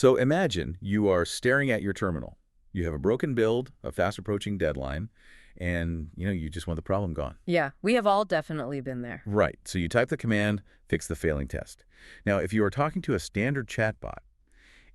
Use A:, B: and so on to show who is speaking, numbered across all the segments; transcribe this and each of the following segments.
A: So imagine you are staring at your terminal. You have a broken build, a fast-approaching deadline, and you just want the problem gone.
B: Yeah, we have all definitely been there.
A: Right. So you type the command, fix the failing test. Now, if you are talking to a standard chatbot,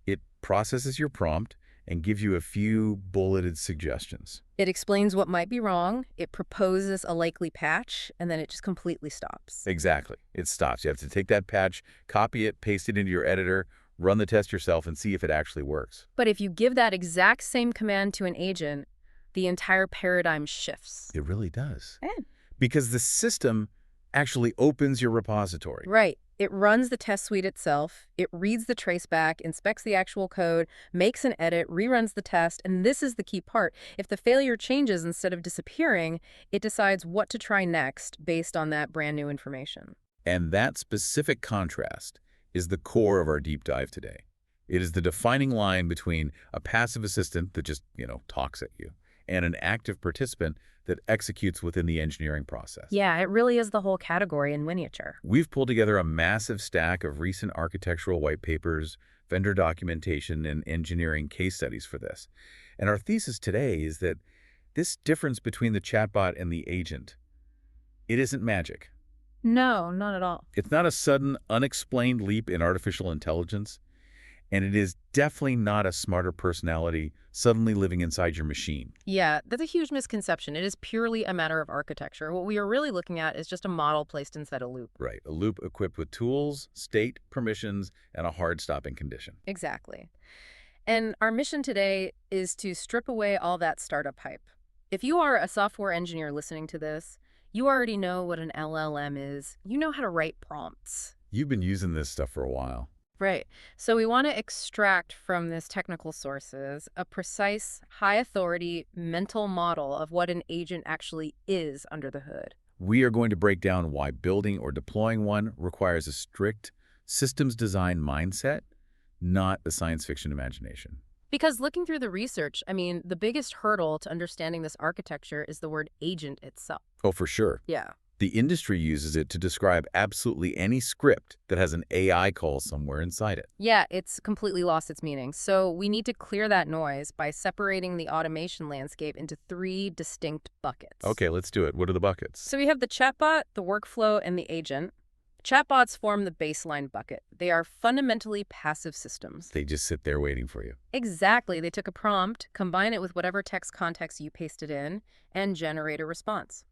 A: it processes your prompt and gives you a few bulleted suggestions.
B: It explains what might be wrong, it proposes a likely patch, and then it just completely stops.
A: Exactly. It stops. You have to take that patch, copy it, paste it into your editor, run the test yourself, and see if it actually works.
B: But if you give that exact same command to an agent, the entire paradigm shifts.
A: It really does.
B: Eh.
A: Because the system actually opens your repository.
B: Right. It runs the test suite itself, it reads the traceback, inspects the actual code, makes an edit, reruns the test, and this is the key part. If the failure changes instead of disappearing, it decides what to try next based on that brand new information.
A: And that specific contrast is the core of our deep dive today. It is the defining line between a passive assistant that just, talks at you and an active participant that executes within the engineering process.
B: Yeah, it really is the whole category in miniature.
A: We've pulled together a massive stack of recent architectural white papers, vendor documentation, and engineering case studies for this. And our thesis today is that this difference between the chatbot and the agent, it isn't magic.
B: No, not at all.
A: It's not a sudden, unexplained leap in artificial intelligence, and it is definitely not a smarter personality suddenly living inside your machine.
B: Yeah, that's a huge misconception. It is purely a matter of architecture. What we are really looking at is just a model placed inside a loop.
A: Right, a loop equipped with tools, state, permissions, and a hard stopping condition.
B: Exactly. And our mission today is to strip away all that startup hype. If you are a software engineer listening to this, you already know what an LLM is. You know how to write prompts.
A: You've been using this stuff for a while.
B: Right. So we want to extract from this technical sources a precise, high-authority mental model of what an agent actually is under the hood.
A: We are going to break down why building or deploying one requires a strict systems design mindset, not a science fiction imagination.
B: Because looking through the research, the biggest hurdle to understanding this architecture is the word agent itself.
A: Oh, for sure.
B: Yeah.
A: The industry uses it to describe absolutely any script that has an AI call somewhere inside it.
B: Yeah, it's completely lost its meaning. So we need to clear that noise by separating the automation landscape into 3 distinct buckets.
A: Okay, let's do it. What are the buckets?
B: So we have the chatbot, the workflow, and the agent. Chatbots form the baseline bucket. They are fundamentally passive systems.
A: They just sit there waiting for you.
B: Exactly. They took a prompt, combine it with whatever text context you pasted in, and generate a response.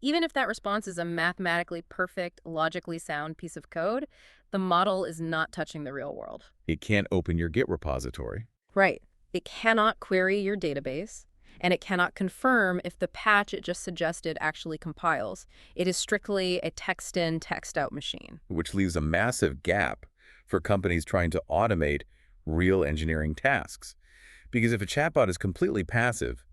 B: Even if that response is a mathematically perfect, logically sound piece of code, the model is not touching the real world.
A: It can't open your Git repository.
B: Right. It cannot query your database, and it cannot confirm if the patch it just suggested actually compiles. It is strictly a text-in, text-out machine.
A: Which leaves a massive gap for companies trying to automate real engineering tasks. Because if a chatbot is completely passive,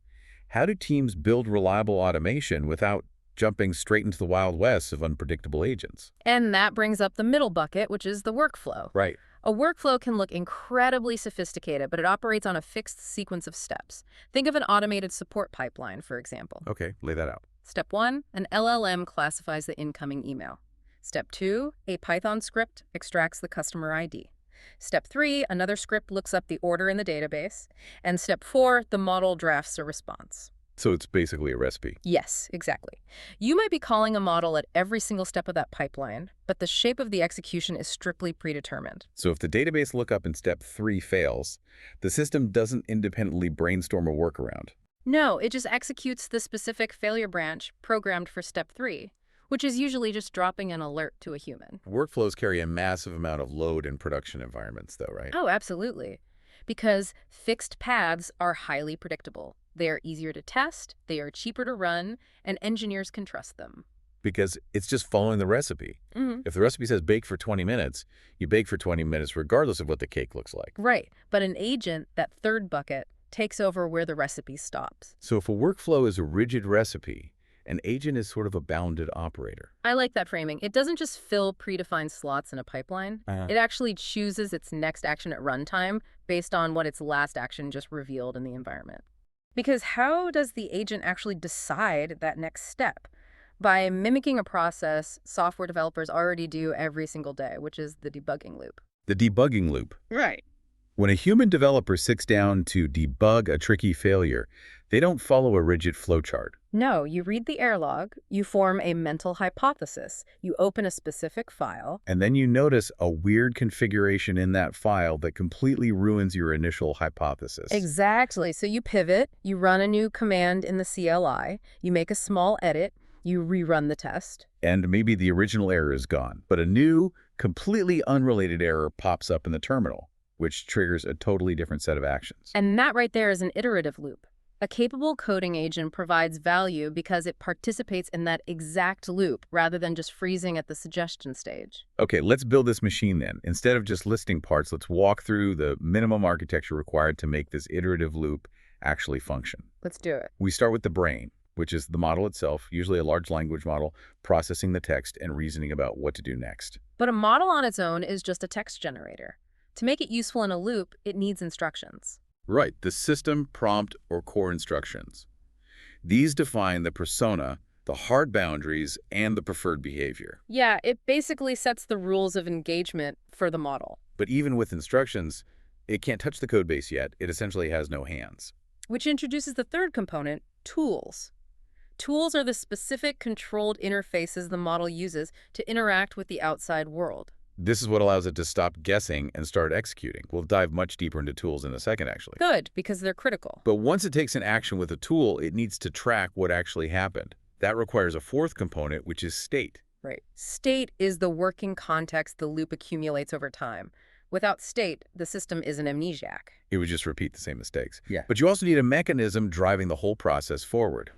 A: how do teams build reliable automation without jumping straight into the Wild West of unpredictable agents?
B: And that brings up the middle bucket, which is the workflow.
A: Right.
B: A workflow can look incredibly sophisticated, but it operates on a fixed sequence of steps. Think of an automated support pipeline, for example.
A: Okay, lay that out.
B: Step 1, an LLM classifies the incoming email. Step 2, a Python script extracts the customer ID. Step 3, another script looks up the order in the database. And Step 4, the model drafts a response.
A: So it's basically a recipe.
B: Yes, exactly. You might be calling a model at every single step of that pipeline, but the shape of the execution is strictly predetermined.
A: So if the database lookup in step 3 fails, the system doesn't independently brainstorm a workaround.
B: No, it just executes the specific failure branch programmed for step 3, which is usually just dropping an alert to a human.
A: Workflows carry a massive amount of load in production environments, though, right?
B: Oh, absolutely. Because fixed paths are highly predictable. They are easier to test, they are cheaper to run, and engineers can trust them.
A: Because it's just following the recipe.
B: Mm-hmm.
A: If the recipe says bake for 20 minutes, you bake for 20 minutes regardless of what the cake looks like.
B: Right. But an agent, that third bucket, takes over where the recipe stops.
A: So if a workflow is a rigid recipe, an agent is sort of a bounded operator.
B: I like that framing. It doesn't just fill predefined slots in a pipeline. It actually chooses its next action at runtime based on what its last action just revealed in the environment. Because how does the agent actually decide that next step? By mimicking a process software developers already do every single day, which is the debugging loop.
A: The debugging loop.
B: Right.
A: When a human developer sits down to debug a tricky failure, they don't follow a rigid flowchart.
B: No, you read the error log, you form a mental hypothesis, you open a specific file.
A: And then you notice a weird configuration in that file that completely ruins your initial hypothesis.
B: Exactly. So you pivot, you run a new command in the CLI, you make a small edit, you rerun the test.
A: And maybe the original error is gone, but a new, completely unrelated error pops up in the terminal, which triggers a totally different set of actions.
B: And that right there is an iterative loop. A capable coding agent provides value because it participates in that exact loop rather than just freezing at the suggestion stage.
A: Okay, let's build this machine then. Instead of just listing parts, let's walk through the minimum architecture required to make this iterative loop actually function.
B: Let's do it.
A: We start with the brain, which is the model itself, usually a large language model, processing the text and reasoning about what to do next.
B: But a model on its own is just a text generator. To make it useful in a loop, it needs instructions.
A: Right, the system, prompt, or core instructions. These define the persona, the hard boundaries, and the preferred behavior.
B: Yeah, it basically sets the rules of engagement for the model.
A: But even with instructions, it can't touch the code base yet. It essentially has no hands.
B: Which introduces the third component, tools. Tools are the specific controlled interfaces the model uses to interact with the outside world.
A: This is what allows it to stop guessing and start executing. We'll dive much deeper into tools in a second, actually.
B: Good, because they're critical.
A: But once it takes an action with a tool, it needs to track what actually happened. That requires a fourth component, which is state.
B: Right. State is the working context the loop accumulates over time. Without state, the system is an amnesiac.
A: It would just repeat the same mistakes.
B: Yeah.
A: But you also need a mechanism driving the whole process forward.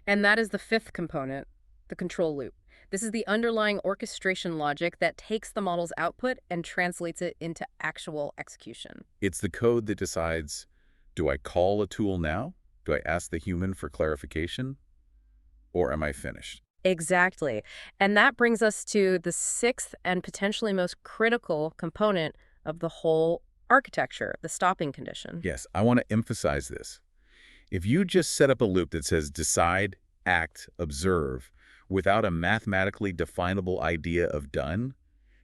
B: And that is the fifth component, the control loop. This is the underlying orchestration logic that takes the model's output and translates it into actual execution.
A: It's the code that decides, do I call a tool now? Do I ask the human for clarification? Or am I finished?
B: Exactly. And that brings us to the sixth and potentially most critical component of the whole architecture, the stopping condition.
A: Yes, I want to emphasize this. If you just set up a loop that says decide, act, observe, without a mathematically definable idea of done,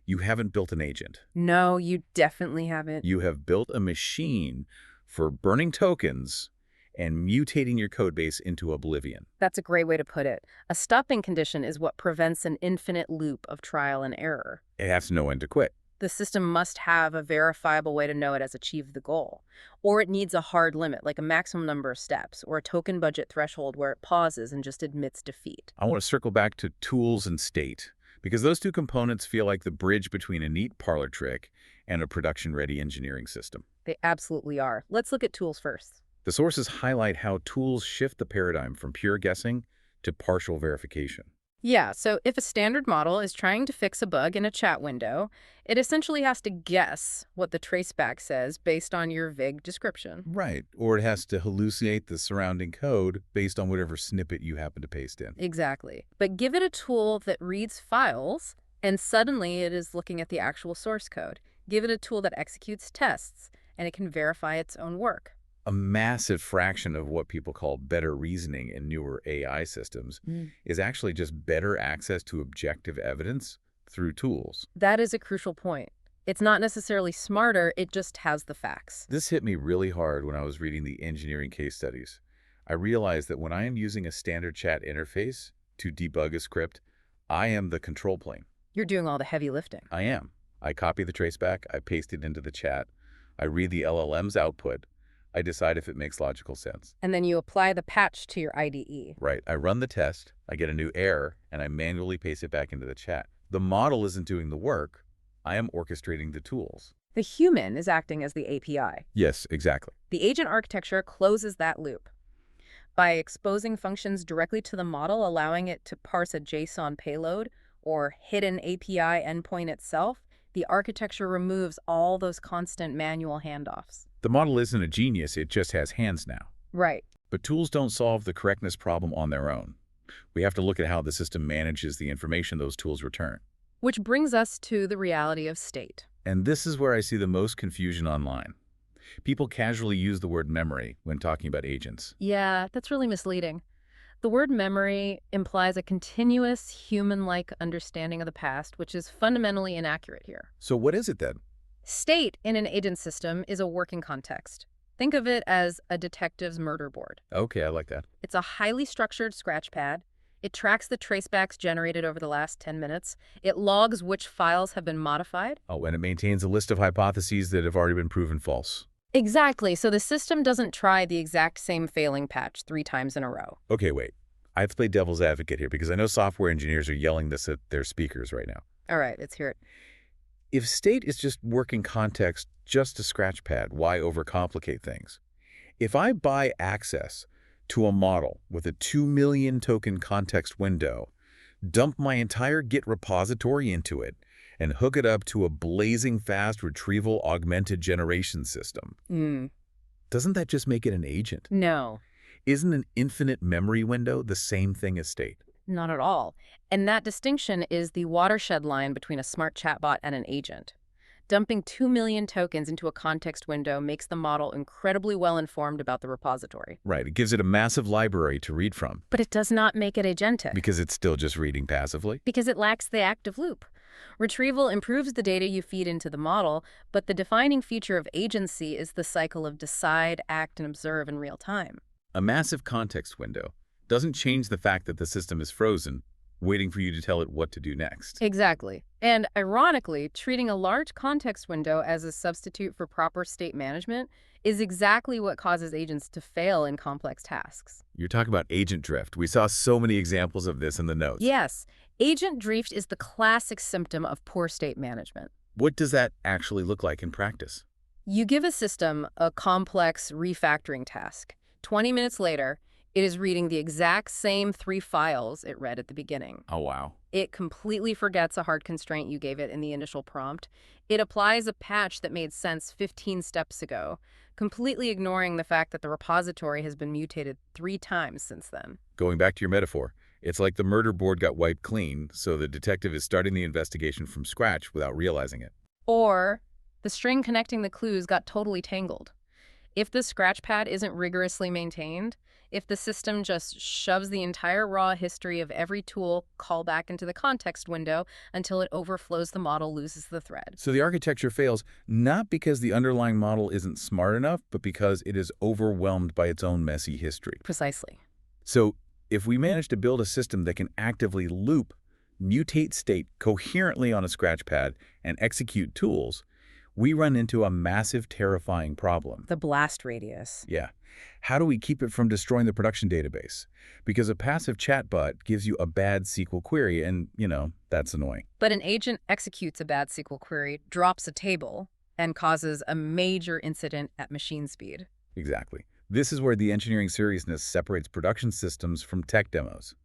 A: you haven't built an agent.
B: No, you definitely haven't.
A: You have built a machine for burning tokens and mutating your code base into oblivion.
B: That's a great way to put it. A stopping condition is what prevents an infinite loop of trial and error.
A: It has to know when to quit.
B: The system must have a verifiable way to know it has achieved the goal. Or it needs a hard limit, like a maximum number of steps, or a token budget threshold where it pauses and just admits defeat.
A: I want to circle back to tools and state, because those two components feel like the bridge between a neat parlor trick and a production-ready engineering system.
B: They absolutely are. Let's look at tools first.
A: The sources highlight how tools shift the paradigm from pure guessing to partial verification.
B: Yeah, so if a standard model is trying to fix a bug in a chat window, it essentially has to guess what the traceback says based on your vague description.
A: Right, or it has to hallucinate the surrounding code based on whatever snippet you happen to paste in.
B: Exactly. But give it a tool that reads files, and suddenly it is looking at the actual source code. Give it a tool that executes tests, and it can verify its own work.
A: A massive fraction of what people call better reasoning in newer AI systems is actually just better access to objective evidence through tools.
B: That is a crucial point. It's not necessarily smarter, it just has the facts.
A: This hit me really hard when I was reading the engineering case studies. I realized that when I am using a standard chat interface to debug a script, I am the control plane.
B: You're doing all the heavy lifting.
A: I am. I copy the traceback, I paste it into the chat, I read the LLM's output, I decide if it makes logical sense.
B: And then you apply the patch to your IDE.
A: Right. I run the test, I get a new error, and I manually paste it back into the chat. The model isn't doing the work. I am orchestrating the tools.
B: The human is acting as the API.
A: Yes, exactly.
B: The agent architecture closes that loop. By exposing functions directly to the model, allowing it to parse a JSON payload or hit an API endpoint itself, the architecture removes all those constant manual handoffs.
A: The model isn't a genius, it just has hands now.
B: Right.
A: But tools don't solve the correctness problem on their own. We have to look at how the system manages the information those tools return.
B: Which brings us to the reality of state.
A: And this is where I see the most confusion online. People casually use the word memory when talking about agents.
B: Yeah, that's really misleading. The word memory implies a continuous human-like understanding of the past, which is fundamentally inaccurate here.
A: So what is it then?
B: State in an agent system is a working context. Think of it as a detective's murder board.
A: Okay, I like that.
B: It's a highly structured scratch pad. It tracks the tracebacks generated over the last 10 minutes. It logs which files have been modified.
A: Oh, and it maintains a list of hypotheses that have already been proven false.
B: Exactly, so the system doesn't try the exact same failing patch 3 times in a row.
A: Okay, wait. I have to play devil's advocate here because I know software engineers are yelling this at their speakers right now.
B: All right, let's hear it.
A: If state is just working context, just a scratch pad, why overcomplicate things? If I buy access to a model with a 2 million token context window, dump my entire Git repository into it, and hook it up to a blazing fast retrieval augmented generation system, doesn't that just make it an agent?
B: No,
A: Isn't an infinite memory window the same thing as state?
B: not at all. And that distinction is the watershed line between a smart chatbot and an agent. Dumping 2 million tokens into a context window makes the model incredibly well-informed about the repository.
A: Right, it gives it a massive library to read from.
B: But it does not make it agentic.
A: Because it's still just reading passively?
B: Because it lacks the active loop. Retrieval improves the data you feed into the model, but the defining feature of agency is the cycle of decide, act, and observe in real time.
A: A massive context window doesn't change the fact that the system is frozen, waiting for you to tell it what to do next.
B: Exactly. And ironically, treating a large context window as a substitute for proper state management is exactly what causes agents to fail in complex tasks.
A: You're talking about agent drift. We saw so many examples of this in the notes.
B: Yes, agent drift is the classic symptom of poor state management.
A: What does that actually look like in practice?
B: You give a system a complex refactoring task. 20 minutes later, it is reading the exact same 3 files it read at the beginning.
A: Oh, wow.
B: It completely forgets a hard constraint you gave it in the initial prompt. It applies a patch that made sense 15 steps ago, completely ignoring the fact that the repository has been mutated 3 times since then.
A: Going back to your metaphor, it's like the murder board got wiped clean, so the detective is starting the investigation from scratch without realizing it.
B: Or the string connecting the clues got totally tangled. If the scratch pad isn't rigorously maintained, if the system just shoves the entire raw history of every tool callback into the context window until it overflows, the model loses the thread.
A: So the architecture fails not because the underlying model isn't smart enough, but because it is overwhelmed by its own messy history.
B: Precisely.
A: So if we manage to build a system that can actively loop, mutate state coherently on a scratch pad, and execute tools, we run into a massive, terrifying problem.
B: The blast radius.
A: Yeah. How do we keep it from destroying the production database? Because a passive chatbot gives you a bad SQL query, and, that's annoying.
B: But an agent executes a bad SQL query, drops a table, and causes a major incident at machine speed.
A: Exactly. This is where the engineering seriousness separates production systems from tech demos.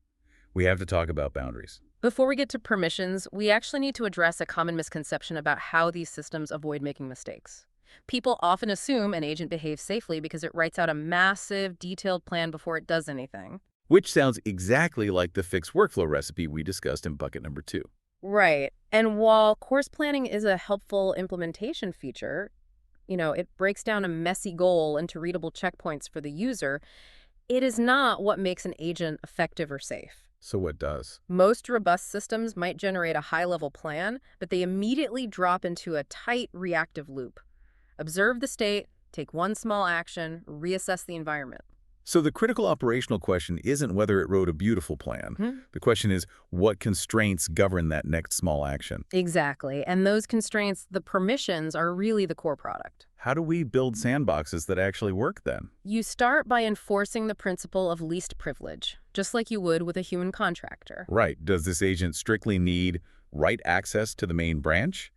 A: We have to talk about boundaries.
B: Before we get to permissions, we actually need to address a common misconception about how these systems avoid making mistakes. People often assume an agent behaves safely because it writes out a massive, detailed plan before it does anything.
A: Which sounds exactly like the fixed workflow recipe we discussed in bucket number 2.
B: Right. And while course planning is a helpful implementation feature, it breaks down a messy goal into readable checkpoints for the user, it is not what makes an agent effective or safe.
A: So what does?
B: Most robust systems might generate a high-level plan, but they immediately drop into a tight reactive loop. Observe the state, take one small action, reassess the environment.
A: So the critical operational question isn't whether it wrote a beautiful plan. The question is, what constraints govern that next small action?
B: Exactly. And those constraints, the permissions, are really the core product.
A: How do we build sandboxes that actually work then?
B: You start by enforcing the principle of least privilege, just like you would with a human contractor.
A: Right. Does this agent strictly need write access to the main branch?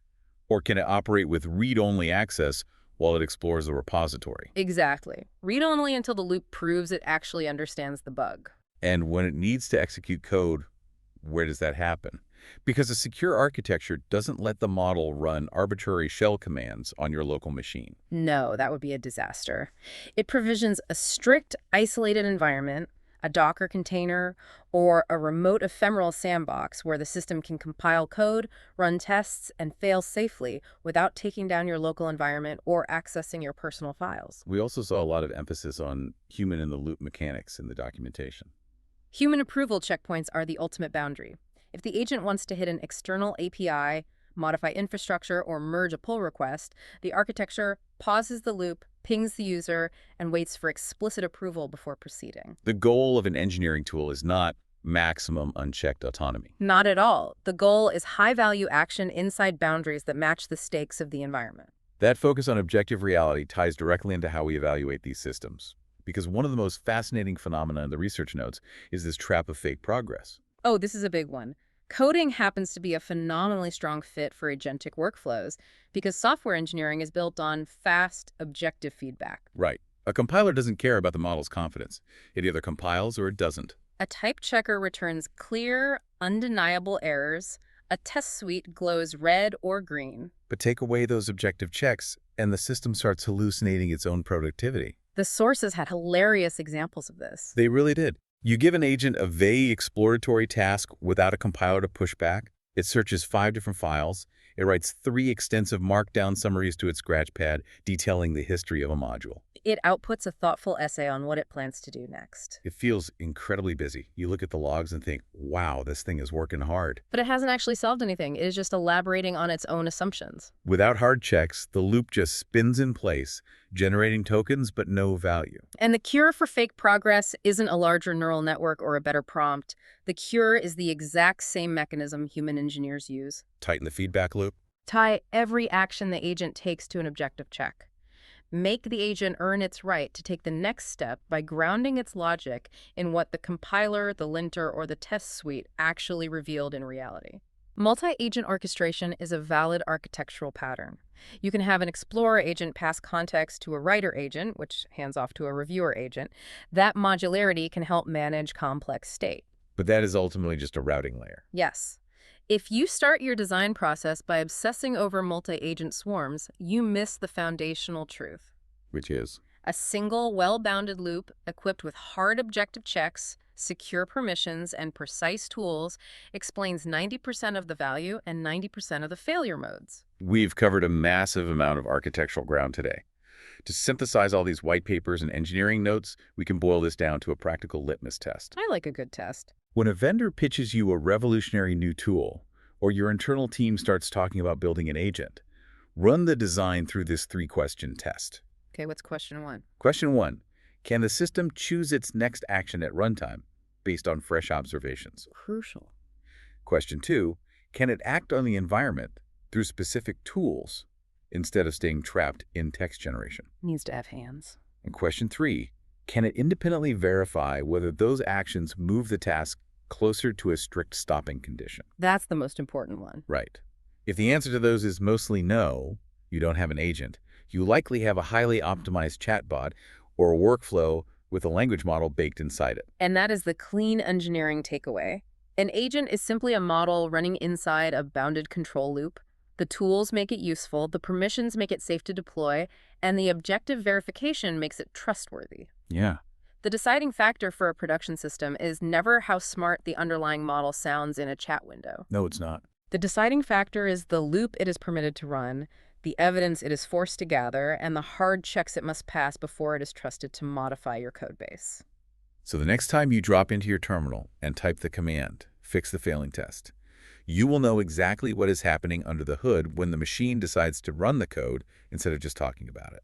A: Or can it operate with read-only access while it explores the repository?
B: Exactly. Read only until the loop proves it actually understands the bug.
A: And when it needs to execute code, where does that happen? Because a secure architecture doesn't let the model run arbitrary shell commands on your local machine.
B: No, that would be a disaster. It provisions a strict, isolated environment, a Docker container, or a remote ephemeral sandbox where the system can compile code, run tests, and fail safely without taking down your local environment or accessing your personal files.
A: We also saw a lot of emphasis on human-in-the-loop mechanics in the documentation.
B: Human approval checkpoints are the ultimate boundary. If the agent wants to hit an external API, modify infrastructure, or merge a pull request, the architecture pauses the loop, pings the user, and waits for explicit approval before proceeding.
A: The goal of an engineering tool is not maximum unchecked autonomy.
B: Not at all. The goal is high-value action inside boundaries that match the stakes of the environment.
A: That focus on objective reality ties directly into how we evaluate these systems. Because one of the most fascinating phenomena in the research notes is this trap of fake progress.
B: Oh, this is a big one. Coding happens to be a phenomenally strong fit for agentic workflows because software engineering is built on fast, objective feedback.
A: Right. A compiler doesn't care about the model's confidence. It either compiles or it doesn't.
B: A type checker returns clear, undeniable errors. A test suite glows red or green.
A: But take away those objective checks, and the system starts hallucinating its own productivity.
B: The sources had hilarious examples of this.
A: They really did. You give an agent a vague exploratory task without a compiler to push back. It searches 5 different files. It writes 3 extensive markdown summaries to its scratchpad detailing the history of a module.
B: It outputs a thoughtful essay on what it plans to do next.
A: It feels incredibly busy. You look at the logs and think, wow, this thing is working hard.
B: But it hasn't actually solved anything. It is just elaborating on its own assumptions.
A: Without hard checks, the loop just spins in place, generating tokens but no value.
B: And the cure for fake progress isn't a larger neural network or a better prompt. The cure is the exact same mechanism human engineers use.
A: Tighten the feedback loop.
B: Tie every action the agent takes to an objective check. Make the agent earn its right to take the next step by grounding its logic in what the compiler, the linter, or the test suite actually revealed in reality. Multi-agent orchestration is a valid architectural pattern. You can have an explorer agent pass context to a writer agent, which hands off to a reviewer agent. That modularity can help manage complex state.
A: But that is ultimately just a routing layer.
B: Yes. If you start your design process by obsessing over multi-agent swarms, you miss the foundational truth.
A: Which is?
B: A single, well-bounded loop equipped with hard objective checks, secure permissions, and precise tools explains 90% of the value and 90% of the failure modes.
A: We've covered a massive amount of architectural ground today. To synthesize all these white papers and engineering notes, we can boil this down to a practical litmus test.
B: I like a good test.
A: When a vendor pitches you a revolutionary new tool, or your internal team starts talking about building an agent, run the design through this 3-question test.
B: Okay, what's question 1?
A: Question 1, can the system choose its next action at runtime based on fresh observations?
B: Crucial.
A: Question 2, can it act on the environment through specific tools instead of staying trapped in text generation?
B: Needs to have hands.
A: And question 3, can it independently verify whether those actions move the task closer to a strict stopping condition?
B: That's the most important one.
A: Right. If the answer to those is mostly no, you don't have an agent, you likely have a highly optimized chatbot or a workflow with a language model baked inside it.
B: And that is the clean engineering takeaway. An agent is simply a model running inside a bounded control loop. The tools make it useful, the permissions make it safe to deploy, and the objective verification makes it trustworthy.
A: Yeah.
B: The deciding factor for a production system is never how smart the underlying model sounds in a chat window.
A: No, it's not.
B: The deciding factor is the loop it is permitted to run, the evidence it is forced to gather, and the hard checks it must pass before it is trusted to modify your code base.
A: So the next time you drop into your terminal and type the command, fix the failing test, you will know exactly what is happening under the hood when the machine decides to run the code instead of just talking about it.